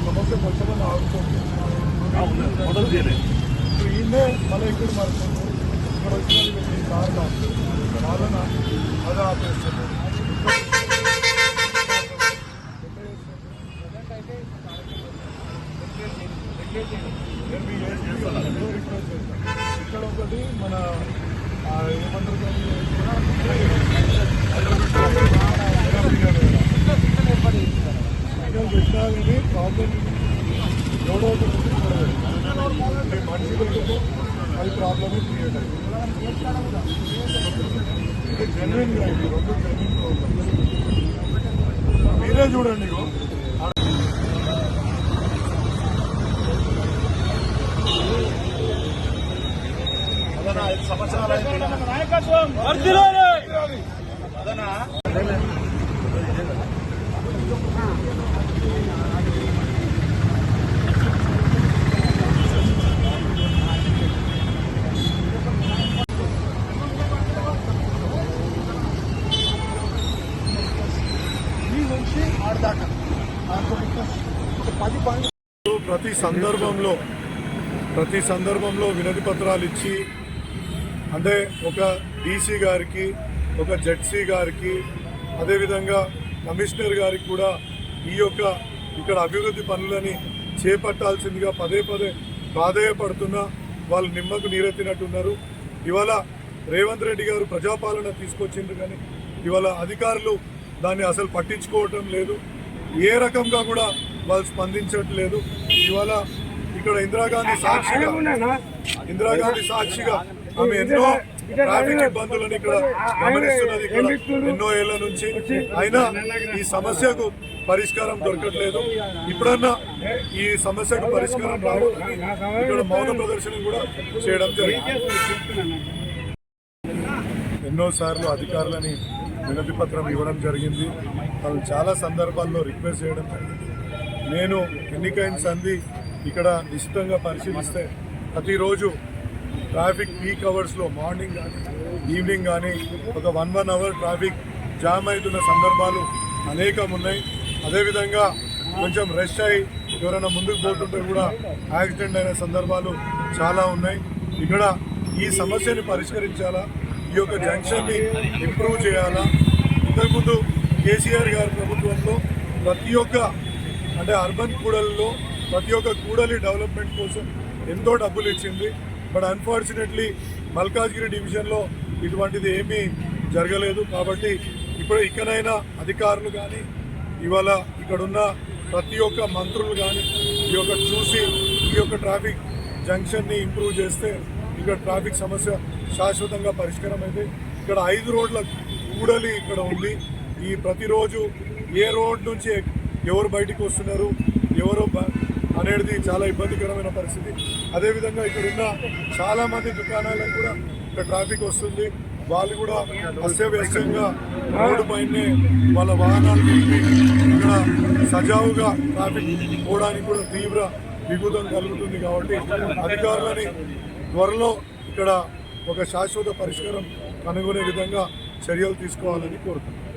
సమస్య కొంచెం ఆగుతుంది. ఈయనే మళ్ళీ ఇక్కడ మారుతుంది. ఇక్కడ వచ్చిన కారణం వాళ్ళన అది ఆపేస్తుంది. ఇక్కడ ఒకటి మన ఏమంటారు పెట్టాలని ప్రాబ్లం ఎవడో మనుషులకు అది ప్రాబ్లమే క్రియేట్ అయింది. జెన్యున్గా ఇది రెండు జెన్యున్ ప్రాబ్లమ్. మీరే చూడండి. ప్రతి సందర్భంలో వినతి పత్రాలు ఇచ్చి, అంటే ఒక డీసీ గారికి, ఒక జెడ్సీ గారికి, అదేవిధంగా కమిషనర్ గారికి కూడా ఇక్కడ అభివృద్ధి పనులని చేపట్టాల్సిందిగా పదే ప్రాధేయపడుతున్నా వాళ్ళు నిమ్మకు నీరెత్తినట్టున్నారు. ఇవాళ రేవంత్ రెడ్డి గారు ప్రజాపాలన తీసుకొచ్చిండ్రు, కానీ ఇవాళ అధికారులు దాన్ని అసలు పట్టించుకోవటం లేదు. ఏ రకంగా కూడా వాళ్ళు స్పందించట్లేదు. ఇవాళ ఇక్కడ ఇందిరాగాంధీ సాక్షిగా ఆమె ఎన్నో ట్రాఫిక్ ఇబ్బందులను ఇక్కడ గమనిస్తున్నది. ఇక్కడ ఎన్నో ఏళ్ల నుంచి అయినా ఈ సమస్యకు పరిష్కారం దొరకట్లేదు. ఇప్పుడన్నా ఈ సమస్యకు పరిష్కారం రావాలని ఇక్కడ మౌన ప్రదర్శన కూడా చేయడం జరిగింది. ఎన్నోసార్లు అధికారులని వినతి పత్రం ఇవ్వడం జరిగింది. వాళ్ళు చాలా సందర్భాల్లో రిక్వెస్ట్ చేయడం జరిగింది. నేను ఎన్నికైన సంధి ఇక్కడ నిశ్చితంగా పరిశీలిస్తే ప్రతిరోజు ట్రాఫిక్ పీక్ అవర్స్లో మార్నింగ్ కానీ ఈవినింగ్ కానీ ఒక 1 అవర్ ట్రాఫిక్ జామ్ అవుతున్న సందర్భాలు అనేకం ఉన్నాయి. అదేవిధంగా కొంచెం రష్ అయ్యి ఎవరైనా ముందుకు పోతుంటే కూడా యాక్సిడెంట్ అయిన సందర్భాలు చాలా ఉన్నాయి. ఇక్కడ ఈ సమస్యని పరిష్కరించాలా, ఈ యొక్క జంక్షన్ని ఇంప్రూవ్ చేయాలా. ఇంతకుముందు కేసీఆర్ గారి ప్రభుత్వంలో ప్రతి ఒక్క అర్బన్ కూడలిలో ప్రతి ఒక్క కూడలి డెవలప్మెంట్ కోసం ఎంతో డబ్బులు ఇచ్చింది. బట్ అన్ఫార్చునేట్లీ మల్కాజ్గిరి డివిజన్లో ఇటువంటిది ఏమీ జరగలేదు. కాబట్టి ఇక్కడైనా అధికారులు కానీ ఇవాళ ఇక్కడున్న ప్రతి ఒక్క మంత్రులు కానీ చూసి ఈ యొక్క ట్రాఫిక్ జంక్షన్ని ఇంప్రూవ్ చేస్తే ఇక్కడ ట్రాఫిక్ సమస్య శాశ్వతంగా పరిష్కారం అయితే. ఇక్కడ 5 రోడ్ల కూడలి ఇక్కడ ఉంది. ఈ ప్రతిరోజు ఏ రోడ్ నుంచి ఎవరు బయటికి వస్తున్నారు, ఎవరు అనేది చాలా ఇబ్బందికరమైన పరిస్థితి. అదేవిధంగా ఇక్కడున్న చాలామంది దుకాణాలకు కూడా ఇక్కడ ట్రాఫిక్ వస్తుంది. వాళ్ళు కూడా అస్తవ్యస్తంగా రోడ్డు పైనే వాళ్ళ వాహనాలు ఇక్కడ సజావుగా ట్రాఫిక్ పోవడానికి కూడా తీవ్ర విఘాతం కలుగుతుంది. కాబట్టి అధికారులని త్వరలో ఇక్కడ ఒక శాశ్వత పరిష్కారం కనుగొనే విధంగా చర్యలు తీసుకోవాలని కోరుతున్నాను.